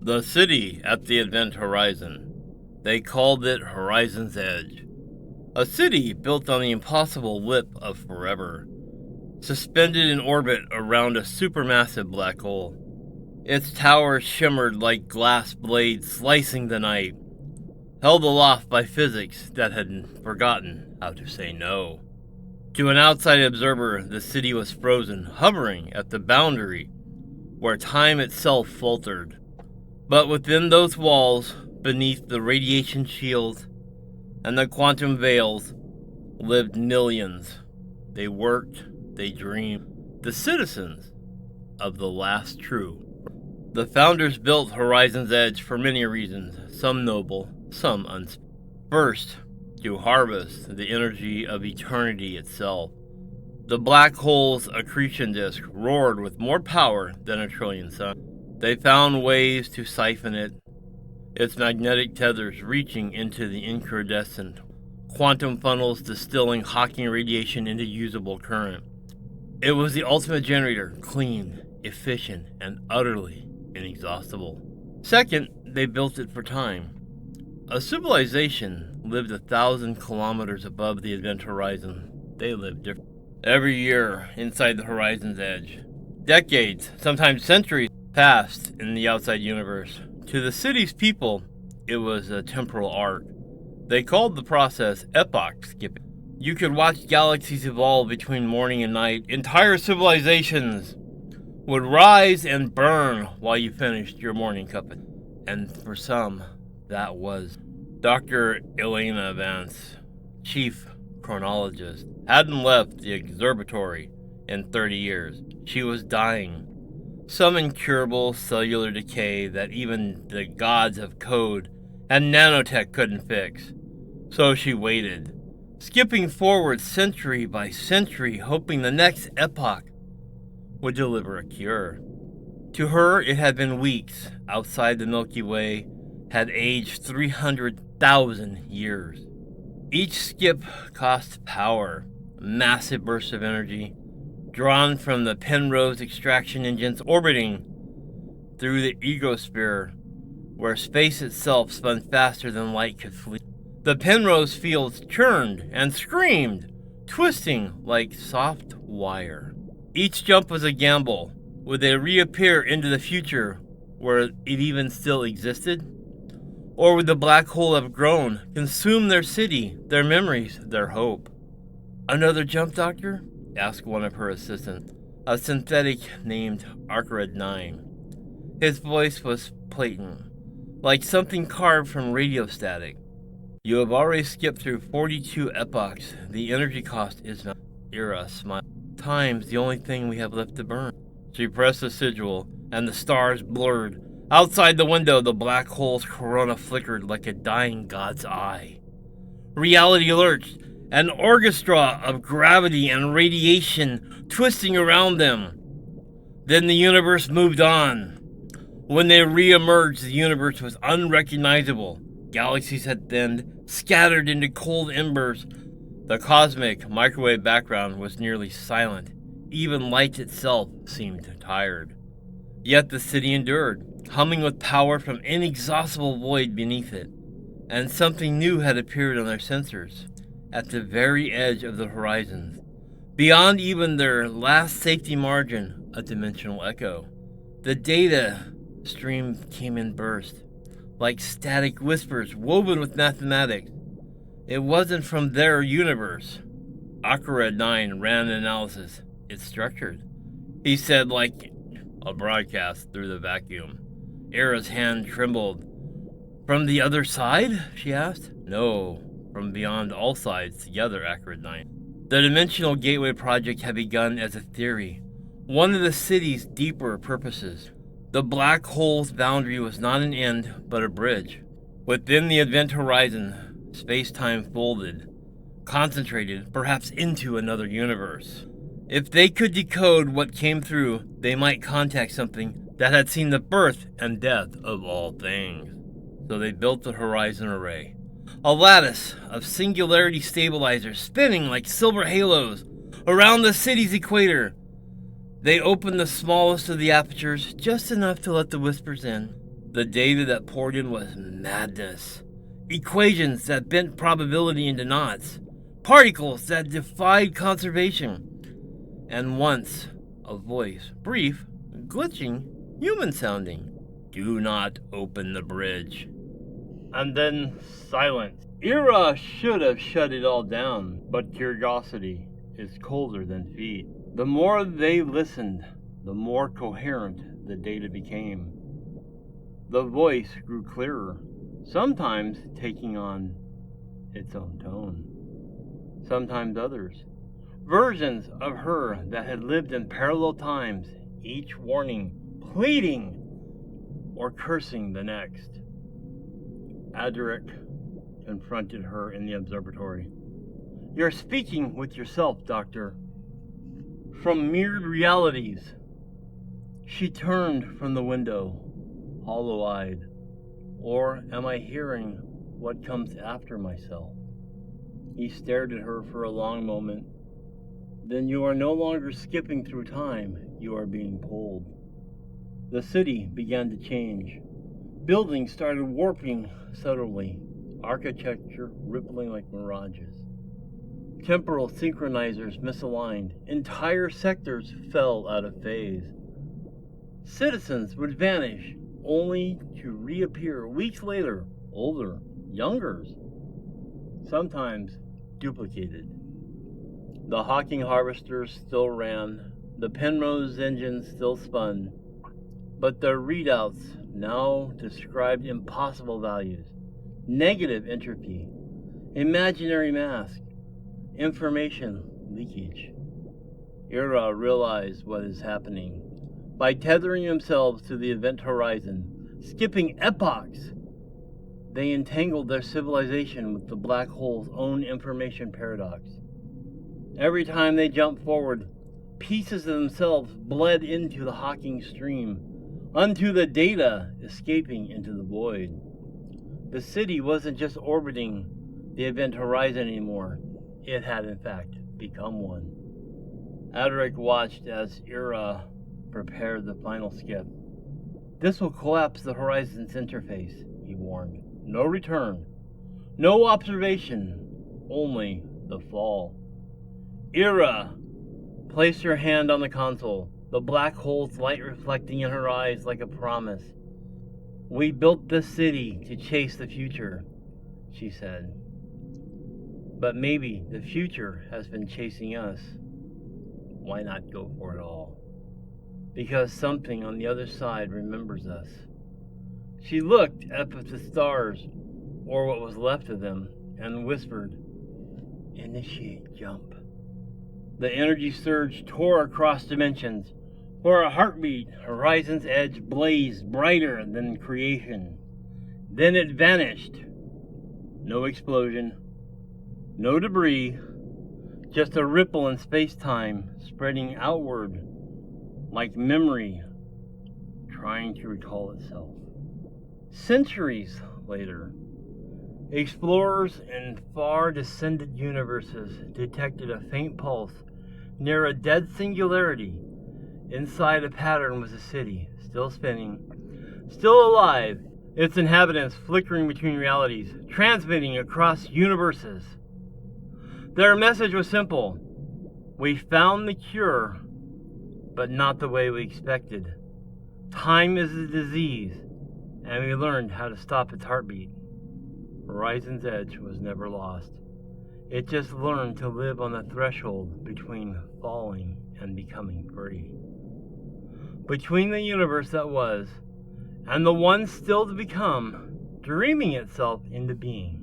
The city at the event horizon. They called it Horizon's Edge. A city built on the impossible lip of forever, suspended in orbit around a supermassive black hole. Its towers shimmered like glass blades slicing the night, held aloft by physics that had forgotten how to say no. To an outside observer, the city was frozen, hovering at the boundary where time itself faltered. But within those walls, beneath the radiation shields and the quantum veils, lived millions. They worked, they dreamed, the citizens of the last true. The founders built Horizon's Edge for many reasons, some noble, some unspeakable. First, to harvest the energy of eternity itself. The black hole's accretion disk roared with more power than a trillion suns. They found ways to siphon it, its magnetic tethers reaching into the incandescent, quantum funnels distilling Hawking radiation into usable current. It was the ultimate generator, clean, efficient, and utterly inexhaustible. Second, they built it for time. A civilization lived 1,000 kilometers above the event horizon. They lived different. Every year, inside the horizon's edge, decades, sometimes centuries, passed in the outside universe. To the city's people, it was a temporal arc. They called the process epoch skipping. You could watch galaxies evolve between morning and night. Entire civilizations would rise and burn while you finished your morning cup. And for some, that was Dr. Elena Vance, chief chronologist, hadn't left the observatory in 30 years. She was dying. Some incurable cellular decay that even the gods of code and nanotech couldn't fix. So she waited, skipping forward century by century, hoping the next epoch would deliver a cure. To her, it had been weeks. Outside the Milky Way had aged 300,000 years. Each skip cost power, massive bursts of energy, drawn from the Penrose extraction engines orbiting through the egosphere, where space itself spun faster than light could flee. The Penrose fields churned and screamed, twisting like soft wire. Each jump was a gamble. Would they reappear into the future where it even still existed? Or would the black hole have grown, consumed their city, their memories, their hope? Another jump, Doctor? Asked one of her assistants, a synthetic named Arcarid 9. His voice was platinum, like something carved from radio static. You have already skipped through 42 epochs. The energy cost is not. Ira smiled. Time's the only thing we have left to burn. She pressed the sigil, and the stars blurred. Outside the window, the black hole's corona flickered like a dying god's eye. Reality lurched, an orchestra of gravity and radiation twisting around them. Then the universe moved on. When they re-emerged, the universe was unrecognizable. Galaxies had thinned, scattered into cold embers. The cosmic microwave background was nearly silent. Even light itself seemed tired. Yet the city endured, humming with power from inexhaustible void beneath it. And something new had appeared on their sensors, at the very edge of the horizons. Beyond even their last safety margin, a dimensional echo. The data stream came in bursts, like static whispers woven with mathematics. It wasn't from their universe. Arcarid 9 ran an analysis. It's structured, he said, like a broadcast through the vacuum. Era's hand trembled. From the other side? She asked. No, from beyond all sides together, Arcarid 9. The Dimensional Gateway Project had begun as a theory, one of the city's deeper purposes. The black hole's boundary was not an end, but a bridge. Within the event horizon, space-time folded, concentrated, perhaps into another universe. If they could decode what came through, they might contact something that had seen the birth and death of all things. So they built the Horizon Array, a lattice of singularity stabilizers spinning like silver halos around the city's equator. They opened the smallest of the apertures, just enough to let the whispers in. The data that poured in was madness. Equations that bent probability into knots. Particles that defied conservation. And once, a voice, brief, glitching, human-sounding. Do not open the bridge. And then silence. Ira should have shut it all down, but curiosity is colder than feet. The more they listened, the more coherent the data became. The voice grew clearer, sometimes taking on its own tone. Sometimes others. Versions of her that had lived in parallel times, each warning, pleading, or cursing the next. Adric confronted her in the observatory. You're speaking with yourself, Doctor. From mirrored realities. She turned from the window, hollow-eyed. Or am I hearing what comes after myself? He stared at her for a long moment. Then you are no longer skipping through time, you are being pulled. The city began to change. Buildings started warping subtly, architecture rippling like mirages. Temporal synchronizers misaligned. Entire sectors fell out of phase. Citizens would vanish, only to reappear weeks later, older, younger, sometimes duplicated. The Hawking harvesters still ran, the Penrose engines still spun, but their readouts now described impossible values. Negative entropy, imaginary mask, information leakage. Ira realized what is happening. By tethering themselves to the event horizon, skipping epochs, they entangled their civilization with the black hole's own information paradox. Every time they jumped forward, pieces of themselves bled into the Hawking stream, unto the data escaping into the void. The city wasn't just orbiting the event horizon anymore. It had, in fact, become one. Adric watched as Ira prepared the final skip. This will collapse the horizon's interface, he warned. No return. No observation. Only the fall. Ira placed her hand on the console, the black hole's light reflecting in her eyes like a promise. We built this city to chase the future, she said. But maybe the future has been chasing us. Why not go for it all? Because something on the other side remembers us. She looked up at the stars, or what was left of them, and whispered, Initiate jump. The energy surge tore across dimensions. For a heartbeat, Horizon's edge blazed brighter than creation. Then it vanished. No explosion, no debris, just a ripple in space-time spreading outward like memory trying to recall itself. Centuries later, explorers in far distant universes detected a faint pulse near a dead singularity. Inside a pattern was a city, still spinning, still alive, its inhabitants flickering between realities, transmitting across universes. Their message was simple. We found the cure, but not the way we expected. Time is a disease, and we learned how to stop its heartbeat. Horizon's edge was never lost. It just learned to live on the threshold between falling and becoming free. Between the universe that was, and the one still to become, dreaming itself into being.